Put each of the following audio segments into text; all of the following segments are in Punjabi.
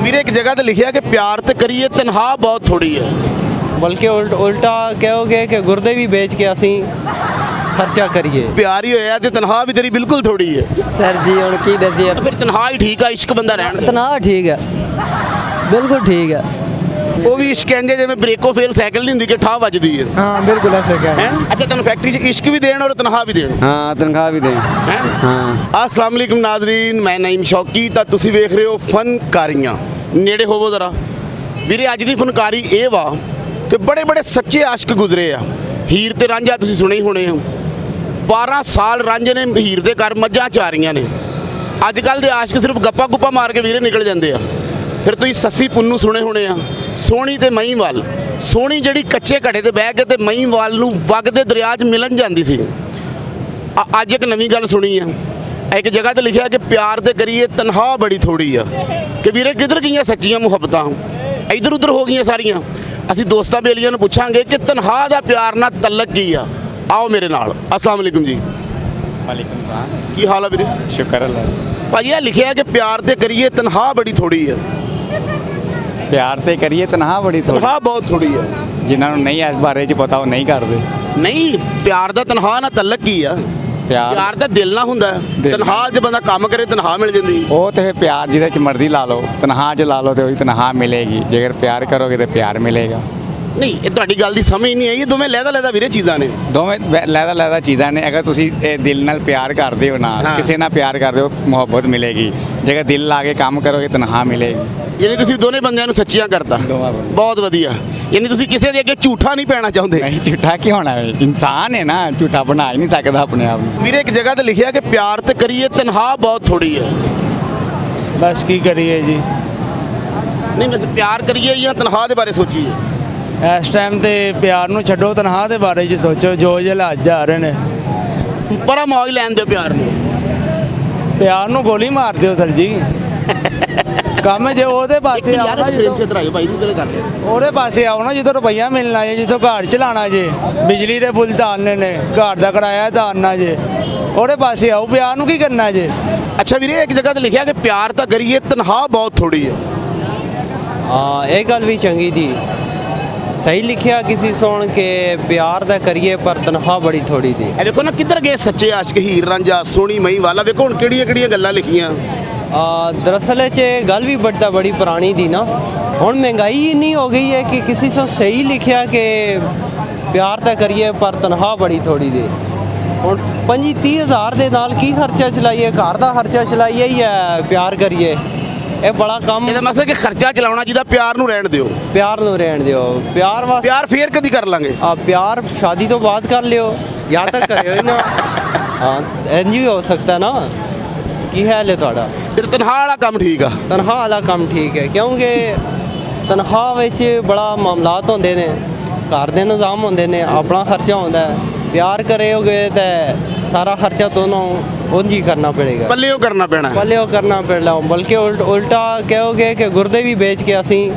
ਵੀਰੇ ਇੱਕ ਜਗ੍ਹਾ ਤੇ ਲਿਖਿਆ ਕਿ ਪਿਆਰ ਤੇ ਕਰੀਏ ਤਨਖਾਹ ਬਹੁਤ ਥੋੜੀ ਹੈ। ਬਲਕਿ ਉਲਟਾ ਕਹੋਗੇ ਕਿ ਗੁਰਦੇ ਵੀ ਵੇਚ ਕੇ ਅਸੀਂ ਖਰਚਾ ਕਰੀਏ। ਪਿਆਰ ਹੀ ਹੋਇਆ ਤੇ ਤਨਖਾਹ ਵੀ ਤੇਰੀ ਬਿਲਕੁਲ ਥੋੜੀ ਹੈ। ਸਰ ਜੀ ਹੁਣ ਕੀ ਦਸੀਏ, ਫਿਰ ਤਨਖਾਹ ਹੀ ਠੀਕ ਆ, ਇਸ਼ਕ ਬੰਦਾ ਰਹਿਣ ਦੇ। ਤਨਖਾਹ ਠੀਕ ਹੈ, ਬਿਲਕੁਲ ਠੀਕ ਹੈ। ਉਹ ਵੀ ਇਸ਼ਕ ਕਹਿੰਦੇ ਜਿਵੇਂ ਬ੍ਰੇਕੋ ਫੇਲ ਸਾਈਕਲ ਨਹੀਂ ਹੁੰਦੀ ਕਿ ਠਾਹ ਵੱਜਦੀ ਹੈ। हाँ बिल्कुल ऐसे क्या ਹੈਂ? ਅੱਛਾ ਤੁਹਾਨੂੰ ਫੈਕਟਰੀ 'ਚ ਇਸ਼ਕ ਵੀ ਦੇਣ ਔਰ ਤਨਖਾਹ ਵੀ ਦੇਣ। हाँ तनख्वाह भी दें। ਹੈਂ? हाँ अस्सलाम वालेकुम नाज़रीन, मैं नईम शौकी ਤਾਂ ਤੁਸੀਂ ਵੇਖ ਰਹੇ ਹੋ ਫਨਕਾਰੀਆਂ। ਨੇੜੇ ਹੋਵੋ ਜ਼ਰਾ। ਵੀਰੇ ਅੱਜ ਦੀ ਫਨਕਾਰੀ ਇਹ ਵਾ ਕਿ ਬੜੇ ਬੜੇ ਸੱਚੇ ਆਸ਼ਕ ਗੁਜ਼ਰੇ ਆ। ਹੀਰ ਤੇ ਰਾਂਝਾ ਤੁਸੀਂ ਸੁਣੇ ਹੀ ਹੋਣੇ ਹੋ। 12 ਸਾਲ ਰਾਂਝੇ ਨੇ ਹੀਰ ਦੇ ਘਰ ਮੱਝਾਂ ਚਾਰੀਆਂ ਨੇ। ਅੱਜ ਕੱਲ ਦੇ ਆਸ਼ਕ ਸਿਰਫ ਗੱਪਾ ਗੁੱਪਾ ਮਾਰ ਕੇ ਵੀਰੇ ਨਿਕਲ ਜਾਂਦੇ ਆ। ਫਿਰ ਤੁਸੀਂ ਸੱਸੀ ਪੁੰਨੂ ਸੁਣੇ ਹੋਣੇ ਆ, ਸੋਹਣੀ ਤੇ ਮਹੀਂਵਾਲ। ਸੋਹਣੀ ਜਿਹੜੀ ਕੱਚੇ ਘੜੇ ਤੇ ਬਹਿ ਕੇ ਤੇ ਮਹੀਂਵਾਲ ਨੂੰ ਵਗਦੇ ਦਰਿਆ 'ਚ ਮਿਲਣ ਜਾਂਦੀ ਸੀ। ਅੱਜ ਇੱਕ ਨਵੀਂ ਗੱਲ ਸੁਣੀ ਆ। ਇੱਕ ਜਗ੍ਹਾ ਤੇ ਲਿਖਿਆ ਕਿ ਪਿਆਰ ਤੇ ਕਰੀਏ ਤਨਖਾਹ ਬੜੀ ਥੋੜੀ ਆ। ਕਿ ਵੀਰੇ ਕਿੱਧਰ ਗਈਆਂ ਸੱਚੀਆਂ ਮੁਹੱਬਤਾਂ, ਇੱਧਰ ਉੱਧਰ ਹੋ ਗਈਆਂ ਸਾਰੀਆਂ। ਅਸੀਂ ਦੋਸਤਾਂ ਬੇਲੀਆਂ ਨੂੰ ਪੁੱਛਾਂਗੇ ਕਿ ਤਨਖਾਹ ਦਾ ਪਿਆਰ ਨਾਲ ਤਲਕ ਕੀ ਆ। ਆਓ ਮੇਰੇ ਨਾਲ। अस्सलाम वालेकुम जी। वालेकुम सलाम। ਕੀ ਹਾਲ ਆ ਵੀਰੇ? शुक्र अल्लाह। ਭਾਜੀ ਇਹ ਲਿਖਿਆ ਕਿ ਪਿਆਰ ਤੇ ਕਰੀਏ ਤਨਖਾਹ ਬੜੀ ਥੋੜੀ ਆ। प्यार ते करिए तनखा बड़ी थोड़ी। ਤਨਖਾਹ ਬਹੁਤ ਥੋੜੀ ਆ। जिन्होंने नहीं इस बारे च पता वो नहीं करते। ਨਹੀਂ ਪਿਆਰ ਦਾ ਤਨਖਾਹ ਨਾਲ ਤਲਕ ਕੀ ਆ? प्यार ਪਿਆਰ ਤਾਂ ਦਿਲ ਨਾਲ ਹੁੰਦਾ ਹੈ। ਦਿਲ। ਤਨਖਾਹ 'ਚ ਬੰਦਾ ਕੰਮ ਕਰੇ ਤਨਖਾਹ ਮਿਲ ਜਾਂਦੀ। वो तो है प्यार जिहदे च मर्जी ला लो, तनखा च ला लो तो वही तनखा मिलेगी। जेकर प्यार करोगे तो प्यार मिलेगा। ਨਹੀਂ ਇਹ ਤੁਹਾਡੀ ਗੱਲ ਦੀ ਸਮਝ ਨਹੀਂ ਆਈ। ਇਹ ਦੋਵੇਂ ਲਹਿਦਾ ਵੀਰੇ ਚੀਜ਼ਾਂ ਨੇ। ਦੋਵੇਂ ਲਹਿਦਾ ਚੀਜ਼ਾਂ ਨੇ। ਅਗਰ ਤੁਸੀਂ ਇਹ ਦਿਲ ਨਾਲ ਪਿਆਰ ਕਰਦੇ ਹੋ ਨਾ, ਹਾਂ। ਕਿਸੇ ਨਾਲ ਪਿਆਰ ਕਰਦੇ ਹੋ, ਮੁਹੱਬਤ ਮਿਲੇਗੀ। ਜੇਕਰ ਦਿਲ ਲਾ ਕੇ ਕੰਮ ਕਰੋਗੇ ਤਨਖਾ ਮਿਲੇਗੀ। ਯਾਨੀ ਤੁਸੀਂ ਦੋਨੇ ਬੰਦਿਆਂ ਨੂੰ ਸੱਚੀਆਂ ਕਰਤਾ। ਦੋਵਾਂ ਬੰਦਿਆਂ। ਬਹੁਤ ਵਧੀਆ। ਯਾਨੀ ਤੁਸੀਂ ਕਿਸੇ ਦੇ ਅੱਗੇ ਝੂਠਾ ਨਹੀਂ ਪੈਣਾ ਚਾਹੁੰਦੇ। ਨਹੀਂ ਝੂਠਾ ਕੀ ਹੋਣਾ ਹੈ, ਇਨਸਾਨ ਹੈ ਨਾ, ਝੂਠਾ ਬਣਾ ਹੀ ਨਹੀਂ ਸਕਦਾ ਆਪਣੇ ਆਪ ਨੂੰ। ਵੀਰੇ ਇੱਕ ਜਗ੍ਹਾ ਤੇ ਲਿਖਿਆ ਕਿ ਪਿਆਰ ਤੇ ਕਰੀਏ ਤਨਖਾਹ ਬਹੁਤ ਥੋੜੀ ਹੈ। बस की करिए जी। ਨਹੀਂ ਮੈਂ ਪਿਆਰ ਕਰੀਏ ਜਾਂ ਤਨਖਾਹ ਦੇ ਬਾਰੇ ਸੋਚੀਏ? इस टाइम ते प्यार ਨੂੰ ਛੱਡੋ, ਤਨਖਾਹ ਦੇ ਬਾਰੇ 'ਚ ਸੋਚੋ। ਜੋ ਹਾਲਾਤ ਆ ਰਹੇ ਨੇ, ਪਰਾ ਮੌਜ ਲੈਣ ਦਿਓ ਪਿਆਰ ਨੂੰ। ਪਿਆਰ ਨੂੰ ਗੋਲੀ ਮਾਰ ਦਿਓ ਸਰ ਜੀ। ਕੰਮ ਜੇ ਉਹਦੇ ਪਾਸੇ ਆਓ ਨਾ, ਫਰੇਮ 'ਚ ਇੱਧਰ ਆਇਓ ਭਾਈ ਨੂੰ ਗੱਲ ਕਰ ਲਿਆ। ਉਹਦੇ ਪਾਸੇ ਆਓ ਨਾ ਜਿੱਥੋਂ ਰੁਪਈਆ ਮਿਲਣਾ ਜੇ, ਜਿੱਥੋਂ ਘਰ ਚਲਾਉਣਾ ਜੇ, ਬਿਜਲੀ ਦੇ ਬਿੱਲ ਤਾਰਨੇ ਨੇ, ਘਰ ਦਾ ਕਿਰਾਇਆ ਤਾਰਨਾ ਜੇ, ਉਹਦੇ ਪਾਸੇ ਆਓ। ਪਿਆਰ ਨੂੰ ਕੀ ਕਰਨਾ ਜੇ? ਅੱਛਾ ਵੀਰੇ ਇੱਕ ਜਗ੍ਹਾ ਤੇ ਲਿਖਿਆ ਕਿ ਪਿਆਰ ਤਾਂ ਕਰੀਏ ਤਨਖਾਹ ਬਹੁਤ ਥੋੜੀ ਹੈ। हाँ ये गल भी चंगी थी। सही लिखिया किसी सुन के प्यार दा करिए पर तनख्वाह बड़ी थोड़ी थी। ਇਹ ਵੇਖੋ ਨਾ ਕਿੱਧਰ ਗਏ ਸੱਚੇ ਆਸ਼ਕ ਹੀਰ ਰਾਂਝਾ ਸੋਹਣੀ ਮਈ ਵਾਲਾ। ਵੇਖੋ ਹੁਣ ਕਿਹੜੀਆਂ ਕਿਹੜੀਆਂ ਗੱਲਾਂ ਲਿਖੀਆਂ। दरअसल च गल भी बड़ी पुरानी थी ना। हुण महंगाई इन्नी हो गई है कि किसी से सही लिखिया कि प्यार ता करिए पर तनख्वाह बड़ी थोड़ी थी। हुण 25-30 हज़ार दे नाल की खर्चा चलाइए, घर दा खर्चा चलाइए या प्यार करिए? ਇਹ ਬੜਾ ਕੰਮ। ਇਹਦਾ ਮਤਲਬ ਕਿ ਖਰਚਾ ਚਲਾਉਣਾ ਜਿਹਦਾ ਪਿਆਰ ਨੂੰ ਰਹਿਣ ਦਿਓ। ਪਿਆਰ ਨੂੰ ਰਹਿਣ ਦਿਓ। ਪਿਆਰ ਵਾਸਤੇ ਪਿਆਰ ਫੇਰ ਕਦੀ ਕਰ ਲਾਂਗੇ। ਪਿਆਰ ਸ਼ਾਦੀ ਤੋਂ ਬਾਅਦ ਕਰ ਲਿਓ ਜਾਂ ਤੱਕ ਕਰਿਓ ਹੀ ਨਾ। ਹਾਂ ਇੰਜ ਵੀ ਹੋ ਸਕਦਾ ਨਾ। ਕੀ ਹਾਲ ਹੈ ਤੁਹਾਡਾ? ਫਿਰ ਤਨਖਾਹ ਵਾਲਾ ਕੰਮ ਠੀਕ ਆ। ਤਨਖਾਹ ਵਾਲਾ ਕੰਮ ਠੀਕ ਹੈ ਕਿਉਂਕਿ ਤਨਖਾਹ ਵਿੱਚ ਬੜਾ ਮਾਮਲਾਤ ਹੁੰਦੇ ਨੇ, ਘਰ ਦੇ ਨਿਜ਼ਾਮ ਹੁੰਦੇ ਨੇ, ਆਪਣਾ ਖਰਚਾ ਹੁੰਦਾ ਹੈ। ਪਿਆਰ ਕਰੋਗੇ ਤਾਂ ਸਾਰਾ ਖਰਚਾ ਤੁਹਾਨੂੰ ਉਂਝ ਹੀ ਕਰਨਾ ਪੜੇਗਾ, ਪੱਲਿਓ ਕਰਨਾ ਪੈਣਾ। ਪੱਲਿਓ ਕਰਨਾ ਪੈਣਾ। ਬਲਕਿ ਉਲਟਾ ਕਹੋਗੇ ਕਿ ਗੁਰਦੇ ਵੀ ਵੇਚ ਕੇ ਅਸੀਂ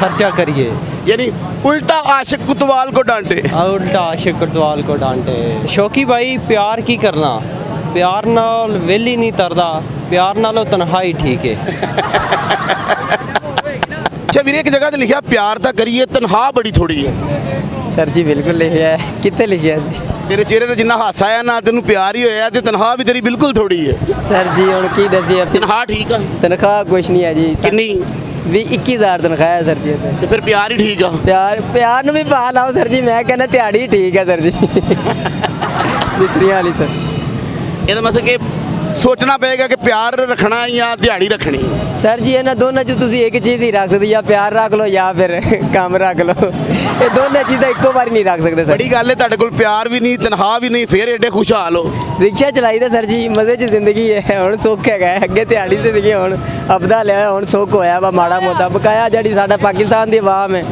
ਖਰਚਾ ਕਰੀਏ। यानी उल्टा आशिक कुतवाल को डांटे। उल्टा आशिक कुतवाल को डांटे। शौकी भाई प्यार की करना, प्यार नाल वेली नहीं तरदा, प्यार नालों तन्हाई ठीक है। अच्छा वीरे एक जगह ते लिखा प्यार ता करिए तनख्वाह बड़ी थोड़ी है। सर जी बिल्कुल लिखिया है। कितने लिखिया जी? तेरे चेहरे ते जिन्ना हासा आया ना तेनू प्यार ही होया ते तनख्वाह भी तेरी बिल्कुल थोड़ी है। सर जी ਹੁਣ ਕੀ ਦਸੀਏ, तनख्वाह ठीक है? ਤਨਖਾਹ ਕੁਛ ਨਹੀਂ ਹੈ ਜੀ। किन्नी? ਵੀ 21,000 ਤਨਖਾਹ ਹੈ ਸਰ ਜੀ। ਤੇ ਫਿਰ ਪਿਆਰ ਹੀ ਠੀਕ ਆ। ਪਿਆਰ ਨੂੰ ਵੀ ਪਾ ਲਾਓ ਸਰ ਜੀ। ਮੈਂ ਕਹਿੰਦਾ ਦਿਹਾੜੀ ਠੀਕ ਹੈ ਸਰ ਜੀ। ਮਿਸਤਰੀਆਂ ਵਾਲੀ ਸਰ। ਇਹਦਾ ਮਤਲਬ ਕਿ ਸੋਚਣਾ ਪਏਗਾ ਕਿ ਪਿਆਰ ਰੱਖਣਾ ਜਾਂ ਦਿਹਾੜੀ ਰੱਖਣੀ। ਸਰ ਜੀ ਇਹਨਾਂ ਦੋਨਾਂ ਚ ਤੁਸੀਂ ਇੱਕ ਚੀਜ਼ ਹੀ ਰੱਖ ਸਕਦੇ, ਜਾਂ ਪਿਆਰ ਰੱਖ ਲਓ ਜਾਂ ਫਿਰ ਕੰਮ ਰੱਖ ਲਓ। ਇਹ ਦੋਨੇ ਚੀਜ਼ਾਂ ਇੱਕੋ ਵਾਰੀ ਨਹੀਂ ਰੱਖ ਸਕਦੇ ਸਰ। ਬੜੀ ਗੱਲ ਹੈ ਤੁਹਾਡੇ ਕੋਲ ਪਿਆਰ ਵੀ ਨਹੀਂ ਤਨਖਾਹ ਵੀ ਨਹੀਂ, ਫਿਰ ਐਡੇ ਖੁਸ਼ਹਾਲ ਹੋ। ਰਿਕਸ਼ਾ ਚਲਾਈਦਾ ਸਰ ਜੀ, ਮਜ਼ੇ 'ਚ ਜ਼ਿੰਦਗੀ ਹੈ। ਹੁਣ ਸੁੱਖ ਹੈਗਾ, ਅੱਗੇ ਦਿਹਾੜੀ ਤੇ ਸੀਗੇ, ਹੁਣ ਅਬਦਾ ਲਿਆ, ਹੁਣ ਸੁੱਖ ਹੋਇਆ ਵਾ ਮਾੜਾ ਮੋਟਾ। ਬਕਾਇਆ ਜਿਹੜੀ ਸਾਡਾ ਪਾਕਿਸਤਾਨ ਦੀ ਆਵਾਮ ਹੈ,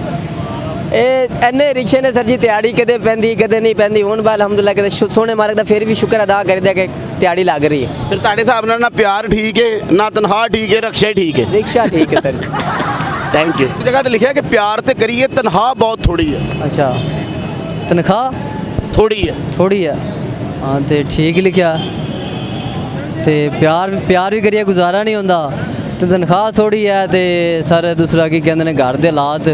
ਇਹ ਇੰਨੇ ਰਿਕਸ਼ੇ ਨੇ ਸਰ ਜੀ। ਦਿਹਾੜੀ ਕਦੇ ਪੈਂਦੀ ਕਦੇ ਨਹੀਂ ਪੈਂਦੀ। ਹੁਣ ਬਾ ਅਲਹਮਦੁਲਿਲਾ ਕਦੇ ਸੋਹਣੇ ਮਾਲਕ ਦਾ ਫਿਰ ਵੀ ਸ਼ੁਕਰ ਅਦਾ ਕਰੀਦਾ ਕਿ ਦਿਹਾੜੀ ਲੱਗ ਰਹੀ ਹੈ। ਫਿਰ ਤੁਹਾਡੇ ਹਿਸਾਬ ਨਾਲ ਨਾ ਪਿਆਰ ਠੀਕ ਹੈ ਨਾ ਤਨਖਾਹ ਠੀਕ ਹੈ, ਰਕਸ਼ਾ ਠੀਕ ਹੈ। ਰਿਕਸ਼ਾ ਠੀਕ ਹੈ ਸਰ ਜੀ। Thank you. ਜਗ੍ਹਾ ਤੇ ਲਿਖਿਆ ਕਿ ਪਿਆਰ ਤੇ ਕਰੀਏ ਤਨਖਾਹ ਬਹੁਤ ਥੋੜੀ ਹੈ। ਅੱਛਾ ਤਨਖਾਹ ਥੋੜੀ ਹੈ। ਥੋੜੀ ਹੈ, ਹਾਂ ਤੇ ਠੀਕ ਲਿਖਿਆ। ਤੇ ਪਿਆਰ ਵੀ ਕਰੀਏ ਗੁਜ਼ਾਰਾ ਨਹੀਂ ਹੁੰਦਾ। ਤੇ ਤਨਖਾਹ ਥੋੜੀ ਹੈ ਤੇ ਸਰ ਦੂਸਰਾ ਕੀ ਕਹਿੰਦੇ ਨੇ ਘਰ ਦੇ ਹਾਲਾਤ।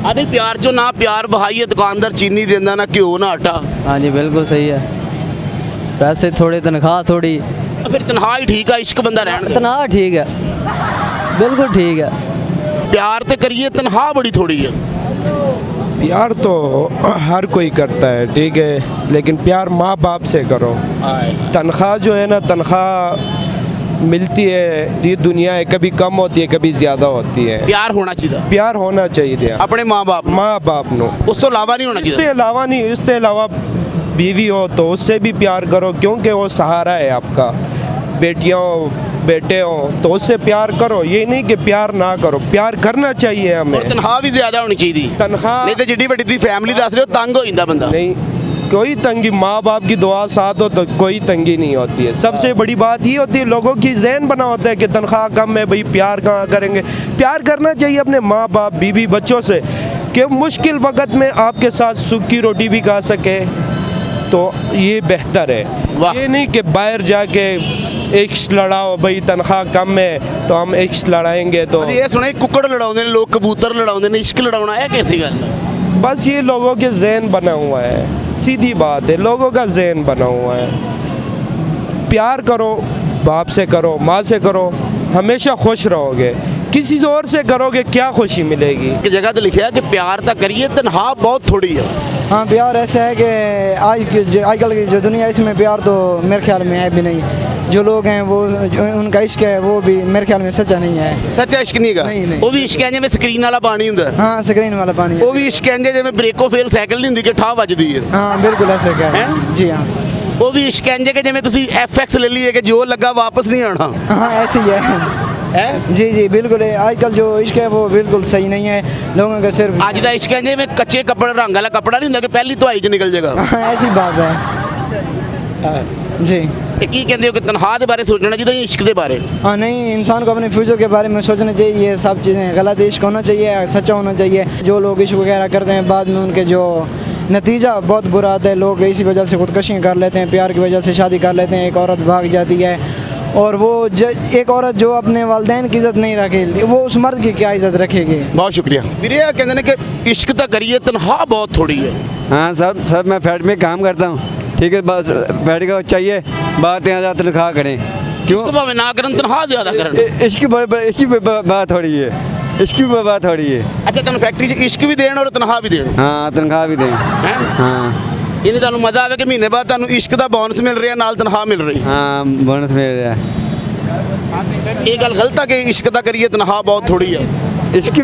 ਆਦੇ ਪਿਆਰ ਚੋਂ ਨਾ ਪਿਆਰ ਵਹਾਈਏ, ਦੁਕਾਨਦਾਰ ਚੀਨੀ ਦਿੰਦਾ ਨਾ ਘਿਓ ਨਾ ਆਟਾ। ਹਾਂਜੀ ਬਿਲਕੁਲ ਸਹੀ ਹੈ, ਪੈਸੇ ਥੋੜੇ ਤਨਖਾਹ ਥੋੜੀ। ਫਿਰ ਤਨਖਾਹ ਹੀ ਠੀਕ ਆ, ਇਸ਼ਕ ਬੰਦਾ ਰਹਿਣ ਦੇ। ਤਨਖਾਹ ਠੀਕ ਹੈ, ਬਿਲकुल ठीक है। ਪਿਆਰ ਤੇ ਕਰੀਏ, ਤਨਖਾਹ ਬੜੀ ਥੋੜੀ ਹੈ। प्यार तो हर कोई करता है, ठीक है, लेकिन प्यार माँ बाप से करो। तनख्वाह जो है ना, तनख्वाह मिलती है, ये दुनिया है, कभी कम होती है कभी ज़्यादा होती है। ਪਿਆਰ ਹੋਣਾ ਚਾਹੀਦਾ प्यार होना चाहिए ਆਪਣੇ ਮਾਂ-ਬਾਪ माँ बाप नो। ਉਸ ਤੋਂ ਇਲਾਵਾ ਨਹੀਂ ਹੋਣਾ इसके ਚਾਹੀਦਾ। अलावा नहीं, इसके अलावा बीवी हो तो उससे भी प्यार करो, क्योंकि वो सहारा है आपका। बेटियाँ हो, बेटे हो तो उससे प्यार करो, ये नहीं कि प्यार ना करो, प्यार करना चाहिए ਔਰ हमें। ਤਨਖਾਹ ਵੀ ਜ਼ਿਆਦਾ ਹੋਣੀ ਚਾਹੀਦੀ। तनख्वाह ਨਹੀਂ ਤੇ ਜਿੱਡੀ ਵੱਡੀ ਤੁਸੀਂ ਫੈਮਿਲੀ ਦੱਸ ਰਹੇ ਹੋ तंग हो ਜਾਂਦਾ ਬੰਦਾ। नहीं, कोई तंगी, माँ बाप की दुआ साथ हो तो कोई तंगी नहीं होती है। सबसे बड़ी बात ये होती है, लोगों की जहन बना होता है कि तनख्वाह कम है, भाई प्यार कहाँ करेंगे। प्यार करना चाहिए अपने माँ बाप, बीवी, बच्चों से, कि मुश्किल वक्त में आपके साथ सूख की रोटी भी खा सके, तो ये बेहतर है। वाह। ये नहीं कि बाहर जाके इश्क लड़ाओ, भाई तनख्वाह कम है तो हम इश्क लड़ाएंगे तो। ਅਸੀਂ ਇਹ ਸੁਣਿਆ ਕੁੱਕੜ ਲੜਾਉਂਦੇ ਨੇ ਲੋਕ, ਕਬੂਤਰ ਲੜਾਉਂਦੇ ਨੇ, ਇਸ਼ਕ ਲੜਾਉਣਾ ਇਹ कैसी ਗੱਲ ਹੈ? बस ये लोगों के जहन बना हुआ है, सीधी बात है, लोगों का जहन बना हुआ है। प्यार करो, बाप से करो, माँ से करो, हमेशा खुश रहोगे। किसी और से करोगे क्या खुशी मिलेगी। ਇੱਕ ਜਗ੍ਹਾ ਤੇ ਲਿਖਿਆ ਕਿ ਪਿਆਰ ਤਾਂ ਕਰੀਏ, ਤਨਖਾਹ बहुत थोड़ी है। हाँ, प्यार ऐसा है कि आजकल की जो दुनिया है इसमें प्यार तो मेरे ख्याल में है भी नहीं। जो लोग हैं वो उनका इश्क है वो भी मेरे ख्याल में सच्चा नहीं है। ਸੱਚਾ ਇਸ਼ਕ ਨਹੀਂ ਹੈਗਾ। ਨਹੀਂ, ਨਹੀਂ। ਉਹ ਵੀ ਇਸ਼ਕ ਹੈ ਜਿਵੇਂ ਸਕਰੀਨ ਵਾਲਾ ਪਾਣੀ ਹੁੰਦਾ। हाँ, स्क्रीन वाला पानी है। ਉਹ ਵੀ ਇਸ਼ਕ ਹੈ ਜਿਵੇਂ ਬ੍ਰੇਕੋ ਫੇਲ ਸਾਈਕਲ ਨਹੀਂ ਹੁੰਦੀ ਕਿ ਠਾਹ ਵੱਜਦੀ ਹੈ। हाँ बिल्कुल ऐसा क्या है। हैं? जी हाँ। ਉਹ ਵੀ ਇਸ਼ਕ ਹੈ ਕਿ ਜਿਵੇਂ ਤੁਸੀਂ FX ਲੈ ਲਈਏ ਕਿ ਜੋ ਲੱਗਾ ਵਾਪਸ ਨਹੀਂ ਆਉਣਾ हाँ ऐसे ही है। ਹੈ। जी जी बिल्कुल है। आजकल जो इश्क है वो बिल्कुल सही नहीं है, लोगों का सिर्फ। ਅੱਜ ਦਾ ਇਸ਼ਕ ਹੈ ਜਿਵੇਂ ਕੱਚੇ ਕੱਪੜੇ ਰੰਗ ਵਾਲਾ ਕੱਪੜਾ ਨਹੀਂ ਹੁੰਦਾ ਕਿ ਪਹਿਲੀ ਧੁਆਈ 'ਚ ਨਿਕਲ ਜਾਏਗਾ। हाँ ऐसी बात है। जी ਤੇ ਕੀ ਕਹਿੰਦੇ ਹੋ ਕਿ ਤਨਖਾਹ ਦੇ ਬਾਰੇ ਸੋਚਣਾ ਚਾਹੀਦਾ ਜਾਂ ਇਸ਼ਕ ਦੇ ਬਾਰੇ? हाँ नहीं, इंसान को अपने फ्यूचर के बारे में सोचना चाहिए। ये सब चीज़ें गलत है। इश्क होना चाहिए, सच्चा होना चाहिए। जो लोग इश्क वगैरह करते हैं बाद में उनके जो नतीजा बहुत बुरा आता है। लोग इसी वजह से खुदकशियाँ कर लेते हैं, प्यार की वजह से शादी कर लेते हैं, एक औरत भाग जाती है। और वो एक औरत जो अपने वालिदैन की इज़्ज़त नहीं रखेगी, वो उस मर्द की क्या इज़्ज़त रखेगी। ਬਹੁਤ ਸ਼ੁਕਰੀਆ ਵੀਰੇ। ਇਹ ਕਹਿੰਦੇ ਨੇ ਕਿ ਇਸ਼ਕ ਤਾਂ ਕਰੀਏ, ਤਨਖਾਹ बहुत थोड़ी है। हाँ सर मैं फैक्ट्री में काम करता हूँ, ठीक है, बस फैक्ट्री का चाहिए, 12-13,000 तनख्वाह करें। क्यों? ਇਸ਼ਕ ਭਾਵੇਂ ਨਾ ਕਰਨ, ਤਨਖਾਹ ਜ਼ਿਆਦਾ ਕਰਨ। इसकी बात हो रही है, इसकी बात हो रही है। ਅੱਛਾ, ਤੁਹਾਨੂੰ ਫੈਕਟਰੀ 'ਚ ਇਸ਼ਕ ਵੀ ਦੇਣ ਔਰ ਤਨਖਾਹ ਵੀ ਦੇਣ हाँ तनख्वाह भी दें। ਹੈ। हाँ ਇਹਨੇ ਤੁਹਾਨੂੰ ਮਜ਼ਾ ਆਵੇ ਕਿ ਮਹੀਨੇ ਬਾਅਦ ਤੁਹਾਨੂੰ ਇਸ਼ਕ ਦਾ ਬੋਨਸ ਮਿਲ ਰਿਹਾ, ਨਾਲ ਤਨਖਾਹ ਮਿਲ ਰਹੀ। हाँ बोनस मिल रहा है। ਇਹ ਗੱਲ ਗਲਤ ਆ ਕਿ ਇਸ਼ਕ ਤਾਂ ਕਰੀਏ, ਤਨਖਾਹ बहुत थोड़ी है। इसकी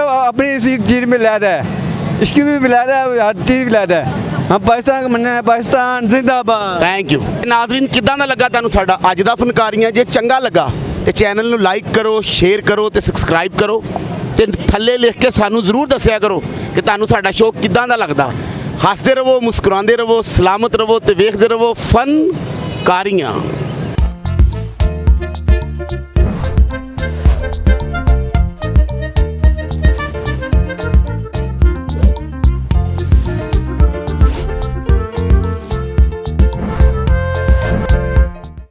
अपनी इसी चीज़ में लाद है, इसकी भी लाद है, हर चीज़ की लाद है। हम पाकिस्तान का मनना है, पाकिस्तान जिंदाबाद। Thank you. ਨਾਜ਼ਰੀਨ, ਕਿੱਦਾਂ ਦਾ ਲੱਗਾ ਤੁਹਾਨੂੰ ਸਾਡਾ ਅੱਜ ਦਾ ਫਨਕਾਰੀਆਂ? ਜੇ ਚੰਗਾ ਲੱਗਾ ਤੇ ਚੈਨਲ ਨੂੰ ਲਾਈਕ ਕਰੋ, ਸ਼ੇਅਰ ਕਰੋ ਤੇ ਸਬਸਕ੍ਰਾਈਬ ਕਰੋ ਤੇ ਥੱਲੇ ਲਿਖ ਕੇ ਸਾਨੂੰ ਜ਼ਰੂਰ ਦੱਸਿਆ ਕਰੋ ਕਿ ਤੁਹਾਨੂੰ ਸਾਡਾ ਸ਼ੋਅ ਕਿੱਦਾਂ ਦਾ ਲੱਗਦਾ। ਹੱਸਦੇ ਰਹੋ, ਮੁਸਕਰਾਉਂਦੇ ਰਹੋ, ਸਲਾਮਤ ਰਹੋ ਤੇ ਵੇਖਦੇ ਰਹੋ ਫਨਕਾਰੀਆਂ।